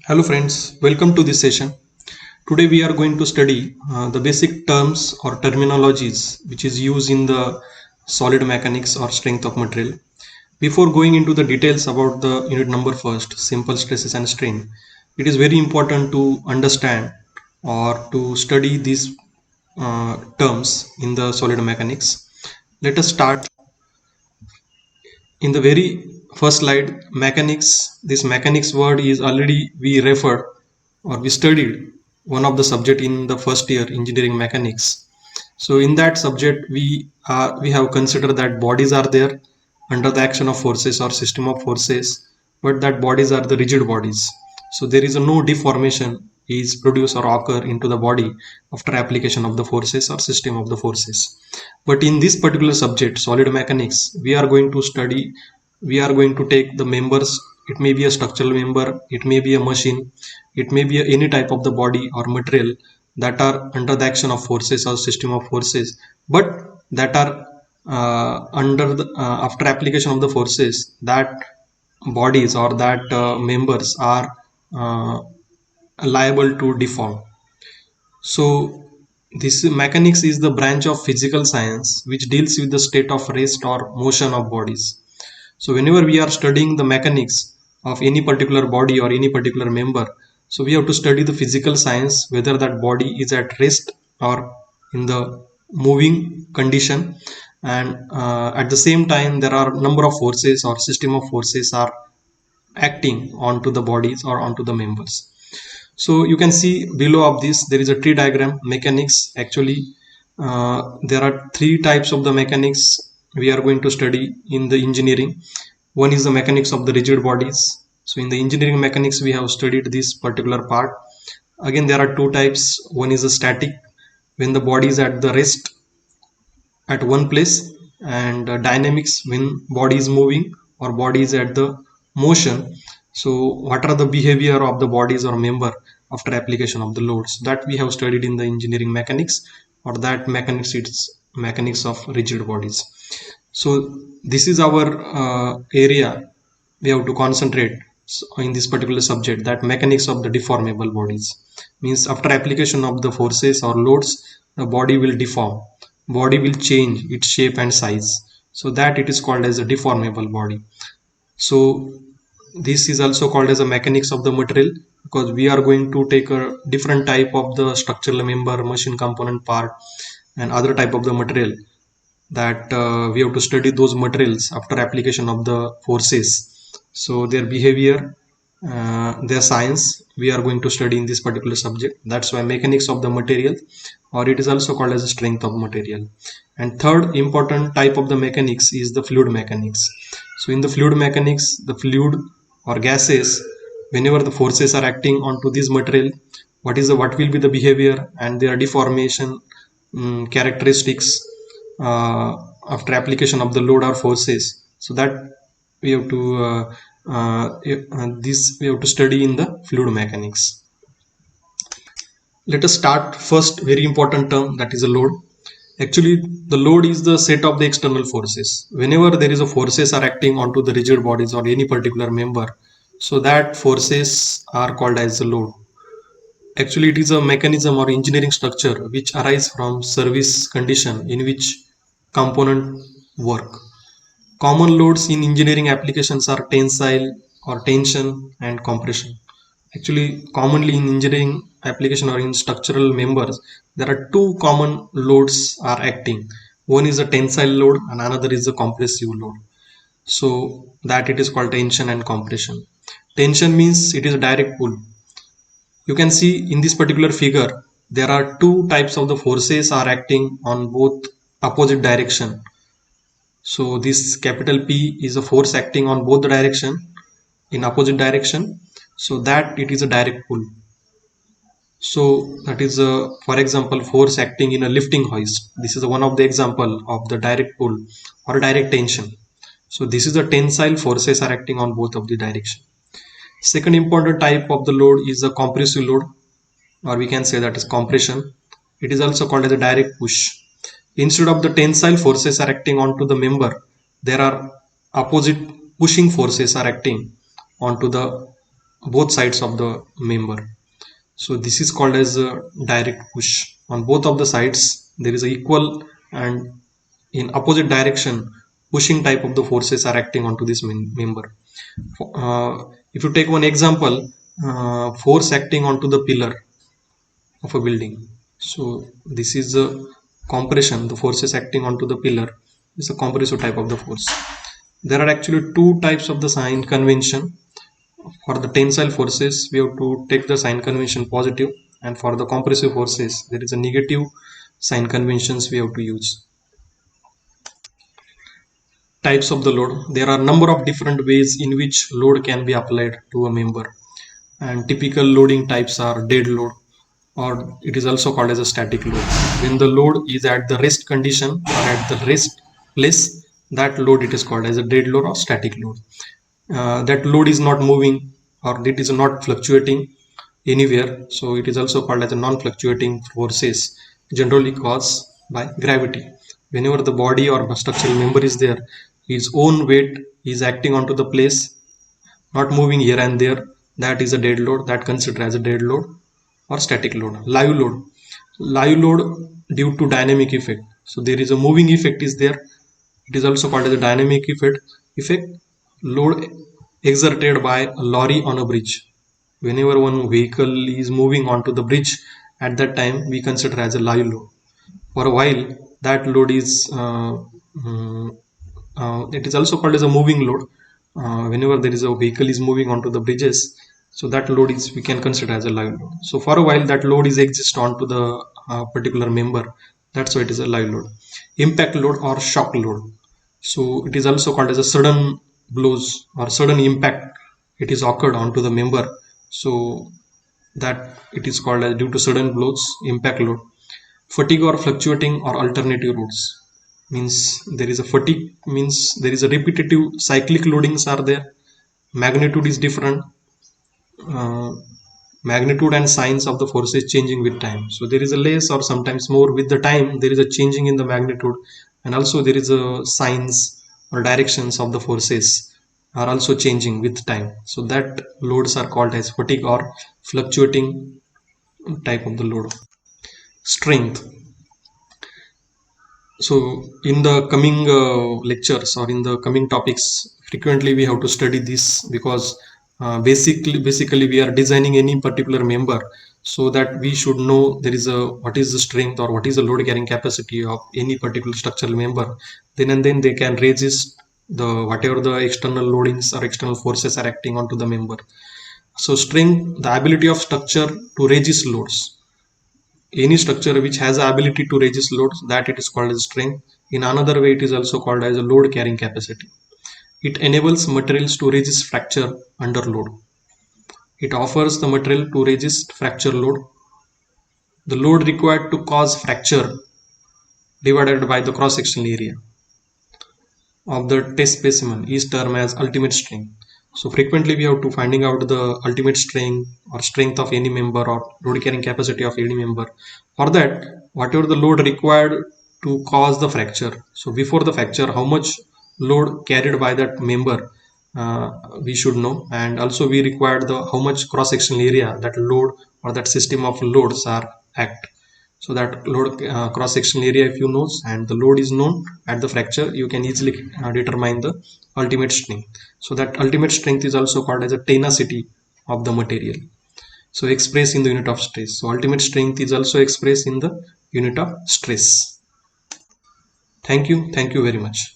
Hello friends, welcome to this session. Today we are going to study the basic terms or terminologies which is used in the solid mechanics or strength of material. Before going into the details about the unit number first, simple stresses and strain, it is very important to understand or to study these terms in the solid mechanics. Let us start in the very first slide. Mechanics, this mechanics word is already we referred or we studied one of the subject in the first year engineering mechanics. So in that subject we have considered that bodies are there under the action of forces or system of forces, but that bodies are the rigid bodies. So there is a no deformation is produced or occur into the body after application of the forces or system of the forces. But in this particular subject solid mechanics, we are going to take the members. It may be a structural member, it may be a machine, it may be any type of the body or material that are under the action of forces or system of forces, but that are after application of the forces, that bodies or that members are uh, liable to deform. So this mechanics is the branch of physical science which deals with the state of rest or motion of bodies. So whenever we are studying the mechanics of any particular body or any particular member, so we have to study the physical science, whether that body is at rest or in the moving condition. And at the same time there are number of forces or system of forces are acting onto the bodies or onto the members. So you can see below of this there is a tree diagram mechanics. Actually there are three types of the mechanics we are going to study in the engineering. One is the mechanics of the rigid bodies. So in the engineering mechanics we have studied this particular part. Again there are two types. One is a static, when the body is at the rest at one place, and dynamics when body is moving or body is at the motion. So what are the behavior of the bodies or member after application of the loads, that we have studied in the engineering mechanics, or that mechanics it's mechanics of rigid bodies. So this is our area we have to concentrate in this particular subject, that mechanics of the deformable bodies. Means after application of the forces or loads, the body will deform, body will change its shape and size, so that it is called as a deformable body. So this is also called as a mechanics of the material, because we are going to take a different type of the structural member, machine component part, and other type of the material, that we have to study those materials after application of the forces. So their behavior, their science we are going to study in this particular subject. That's why mechanics of the material, or it is also called as a strength of material. And third important type of the mechanics is the fluid mechanics. So in the fluid mechanics, the fluid or gases, whenever the forces are acting onto this material, what will be the behavior and their deformation characteristics uh, after application of the load or forces. So that we have to this we have to study in the fluid mechanics. Let us start first very important term, that is a load. Actually the load is the set of the external forces. Whenever there is a forces are acting onto the rigid bodies or any particular member, so that forces are called as the load. Actually it is a mechanism or engineering structure which arise from service condition in which component work. Common loads in engineering applications are tensile or tension and compression. Actually commonly in engineering application or in structural members, there are two common loads are acting. One is a tensile load and another is a compressive load. So that it is called tension and compression. Tension means it is a direct pull. You can see in this particular figure there are two types of the forces are acting on both opposite direction. So this capital P is a force acting on both the direction in opposite direction, so that it is a direct pull. So that is for example force acting in a lifting hoist. This is one of the example of the direct pull or direct tension. So this is the tensile forces are acting on both of the direction. Second important type of the load is a compressive load, or we can say that is compression. It is also called as a direct push. Instead of the tensile forces are acting onto the member, there are opposite pushing forces are acting onto the both sides of the member. So this is called as a direct push. On both of the sides there is a equal and in opposite direction pushing type of the forces are acting onto this member. If you take one example, force acting onto the pillar of a building. So this is a compression. The forces acting onto the pillar is a compressive type of the force. There are actually two types of the sign convention. For the tensile forces we have to take the sign convention positive, and for the compressive forces there is a negative sign conventions we have to use. Types of the load: there are number of different ways in which load can be applied to a member, and typical loading types are dead load, or it is also called as a static load. When the load is at the rest condition or at the rest place, that load it is called as a dead load or static load. That load is not moving or it is not fluctuating anywhere, so it is also called as a non-fluctuating forces generally caused by gravity. Whenever the body or structural member is there, its own weight is acting onto the place, not moving here and there, that is a dead load, that considered as a dead load or static load. Live load due to dynamic effect, so there is a moving effect is there, it is also called as a dynamic effect. Load exerted by a lorry on a bridge. Whenever one vehicle is moving onto the bridge, at that time we consider as a live load. For a while that load is it is also called as a moving load. Whenever there is a vehicle is moving onto the bridges, so that load is we can consider as a live load. So for a while that load is exist onto the particular member, that's why it is a live load. Impact load or shock load, so it is also called as a sudden blows or sudden impact it is occurred onto the member, so that it is called as due to sudden blows, impact load. Fatigue or fluctuating or alternative loads, means there is a fatigue, means there is a repetitive cyclic loadings are there, magnitude is different, uh, magnitude and signs of the force is changing with time, so there is a less or sometimes more with the time, there is a changing in the magnitude, and also there is a signs or directions of the forces are also changing with time, so that loads are called as fatigue or fluctuating type of the load. Strength. So in the coming lectures or in the coming topics, frequently we have to study this, because basically we are designing any particular member, so that we should know there is a what is the strength or what is the load carrying capacity of any particular structural member. Then and then they can resist the whatever the external loadings or external forces are acting onto the member. So strength, the ability of structure to resist loads. Any structure which has the ability to resist loads, that it is called as strength. In another way it is also called as a load carrying capacity. It enables materials to resist fracture under load. It offers the material to resist fracture load. The load required to cause fracture divided by the cross sectional area of the test specimen is termed as ultimate strength. So frequently we have to finding out the ultimate strength or strength of any member or load carrying capacity of any member. For that, whatever the load required to cause the fracture, so before the fracture how much load carried by that member, we should know, and also we require the how much cross sectional area that load or that system of loads are act. So that load cross sectional area if you know and the load is known at the fracture, you can easily determine the ultimate strength. So that ultimate strength is also called as a tenacity of the material, so expressed in the unit of stress. So ultimate strength is also expressed in the unit of stress. Thank you very much.